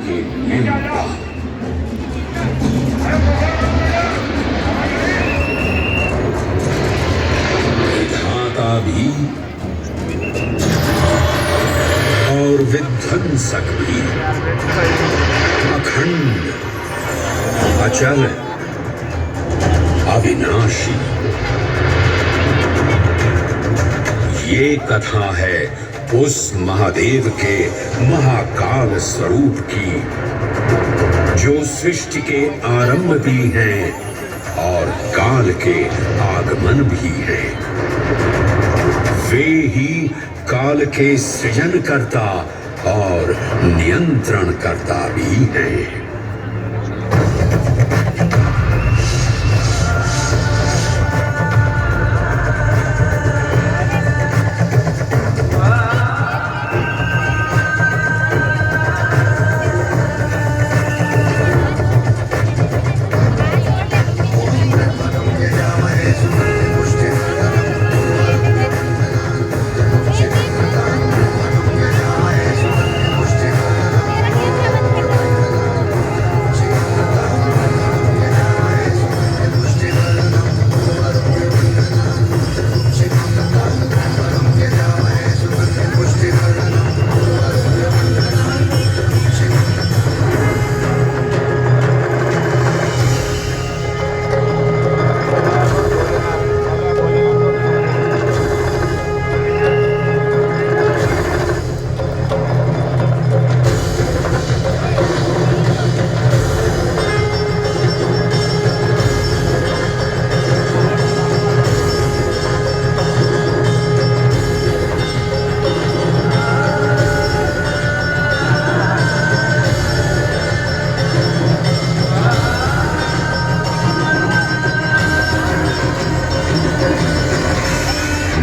के नियंता। विधाता भी और विध्वंसक भी, अखंड, अचल, अविनाशी। ये कथा है उस महादेव के महाकाल स्वरूप की, जो सृष्टि के आरंभ भी हैं और काल के आगमन भी हैं। वे ही काल के सृजनकर्ता और नियंत्रणकर्ता भी हैं।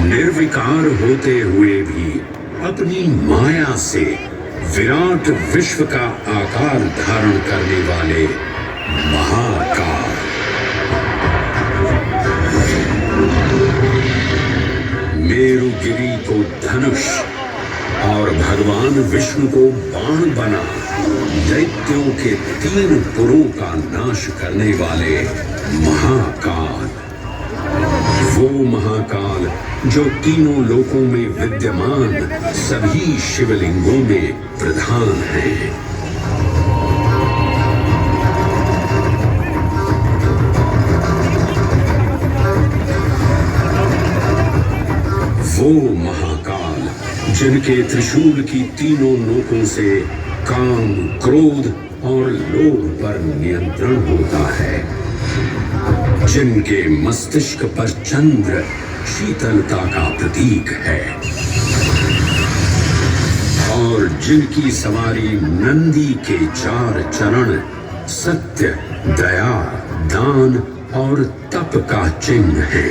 निर्विकार होते हुए भी अपनी माया से विराट विश्व का आकार धारण करने वाले महाकाल। मेरुगिरी को धनुष और भगवान विष्णु को बाण बना दैत्यों के 3 पुरों का नाश करने वाले महाकाल। वो महाकाल जो तीनों लोकों में विद्यमान सभी शिवलिंगों में प्रधान है। वो महाकाल जिनके त्रिशूल की तीनों नोकों से काम, क्रोध और लोभ पर नियंत्रण होता है, जिनके मस्तिष्क पर चंद्र शीतलता का प्रतीक है और जिनकी सवारी नंदी के 4 चरण सत्य, दया, दान और तप का चिन्ह है।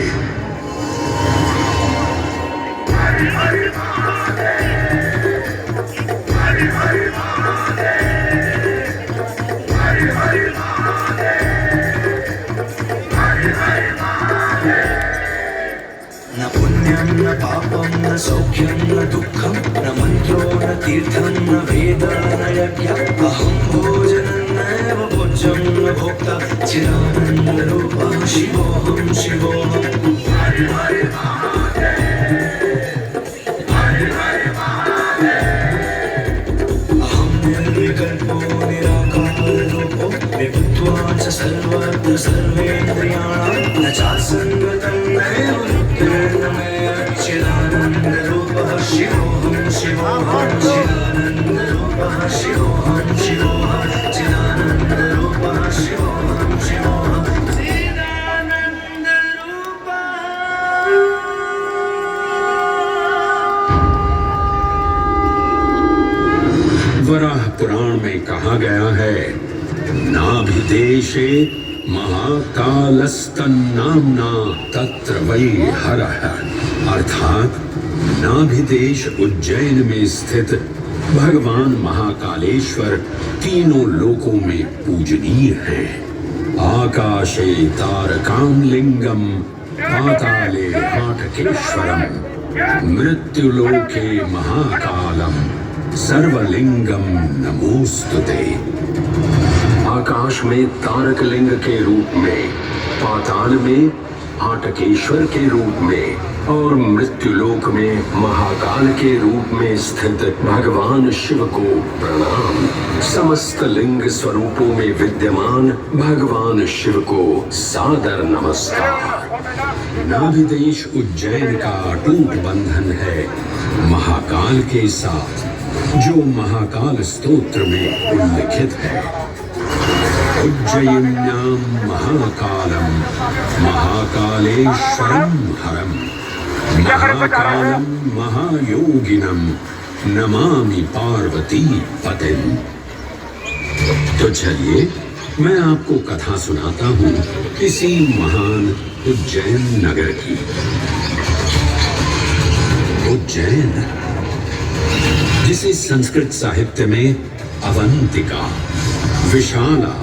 न पुण्यं न पापं न सौख्यं न दुःखं न मन्त्रो न तीर्थं न वेद न यज्ञः अहं भोजनं नैव भोज्यं न भोक्ता चिदानन्दरूपः शिवोऽहं शिवोऽहम्। अहं निर्विकल्पो निराकाररूपो विभुत्वा च सर्वत्र सर्वेन्द्रियाणां न चासङ्गतं नैव चिदानन्दरूपः शिवोऽहं शिवोऽहं चिदानन्दरूपः शिवोऽहं शिवोऽहं चिदानन्दरूपः शिवोऽहं शिवोऽहं वराह पुराण में कहा गया है, नाभिदेशे महाकालस्तन्नाम्ना तत्र वै हरः, अर्थात नाभिदेश उज्जैन में स्थित भगवान महाकालेश्वर तीनों लोकों में पूजनीय हैं। आकाशे तारकां लिंगम पाताले हाटकेश्वरम मृत्युलोके महाकालम सर्वलिंगम नमोस्तुते। आकाश में तारक लिंग के रूप में, पाताल में आटकेश्वर के रूप में और मृत्युलोक में महाकाल के रूप में स्थित भगवान शिव को प्रणाम। समस्त लिंग स्वरूपों में विद्यमान भगवान शिव को सादर नमस्कार। नाभिदेश उज्जैन का अटूट बंधन है महाकाल के साथ, जो महाकाल स्तोत्र में उल्लिखित है। उज्जयिन्यां महाकालम महाकालेश्वरम हरम महाकालम महायोगिनम नमामि पार्वती पतिम। तो चलिए मैं आपको कथा सुनाता हूँ इसी महान उज्जैन नगर की। उज्जैन, जिसे संस्कृत साहित्य में अवंतिका, विशाला,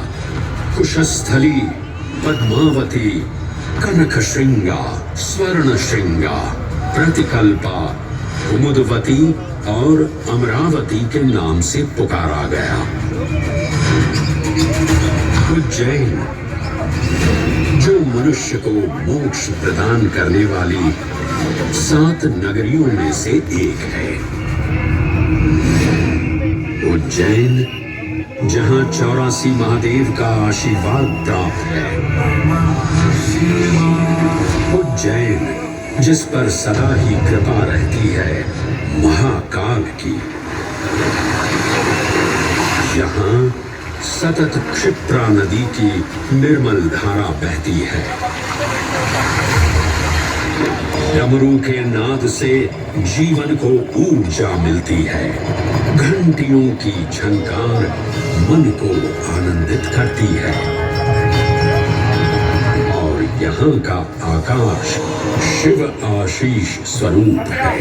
कुशस्थली, पद्मावती, कनकश्रृंगा, स्वर्णश्रृंगा, प्रतिकल्पा, कुमुदवती और अमरावती के नाम से पुकारा गया। उज्जैन, जो मनुष्य को मोक्ष प्रदान करने वाली 7 नगरियों में से एक है। उज्जैन, जहां 84 महादेव का आशीर्वाद प्राप्त है। उज्जैन, जिस पर सदा ही कृपा रहती है महाकाल की। यहाँ सतत क्षिप्रा नदी की निर्मल धारा बहती है। डमरू के नाद से जीवन को ऊर्जा मिलती है। घंटियों की झनकार मन को आनंदित करती है। और यहाँ का आकाश शिव आशीष स्वरूप है।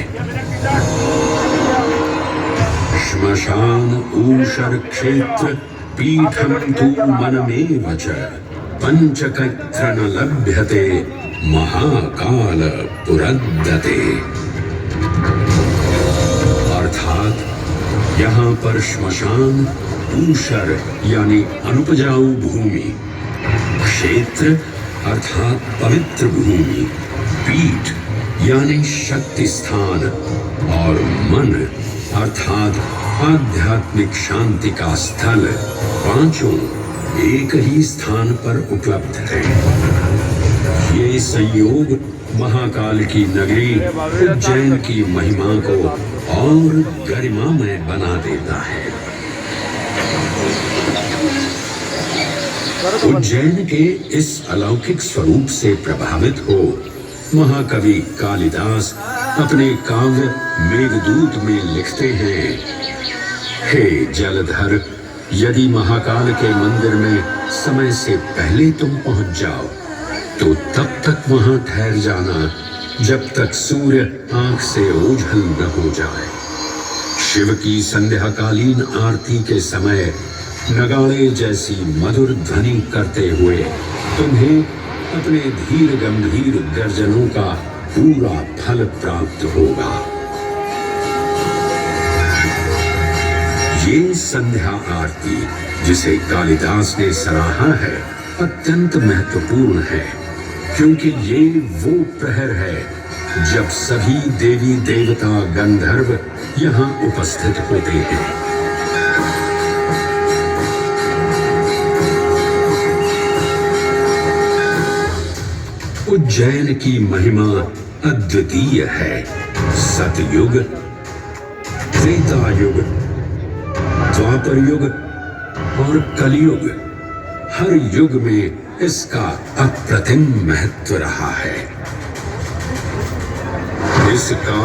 श्मशान ऊषर क्षेत्र पीठम तु मनमेव च पंचकत्र न लभ्यते महाकाल पुरद्दते। अर्थात यहाँ पर श्मशान, ऊषर यानी अनुपजाऊ भूमि, क्षेत्र अर्थात पवित्र भूमि, पीठ यानी शक्ति स्थान और मन अर्थात आध्यात्मिक शांति का स्थल, पांचों एक ही स्थान पर उपलब्ध है। ये संयोग महाकाल की नगरी उज्जैन की महिमा को और गरिमामय बना देता है। उज्जैन के इस अलौकिक स्वरूप से प्रभावित हो महाकवि कालिदास अपने काव्य मेघदूत में लिखते हैं, हे जलधर, यदि महाकाल के मंदिर में समय से पहले तुम पहुंच जाओ तो तब तक वहां ठहर जाना जब तक सूर्य आंख से ओझल न हो जाए। शिव की संध्याकालीन आरती के समय नगाड़े जैसी मधुर ध्वनि करते हुए तुम्हें अपने धीर गंभीर गर्जनों का पूरा फल प्राप्त होगा। ये संध्या आरती, जिसे कालिदास ने सराहा है, अत्यंत महत्वपूर्ण है, क्योंकि ये वो प्रहर है जब सभी देवी देवता गंधर्व यहाँ उपस्थित होते हैं। उज्जैन की महिमा अद्वितीय है। सतयुग, त्रेता युग, द्वापर युग और कलयुग, हर युग में इसका अप्रतिम महत्व रहा है। इसका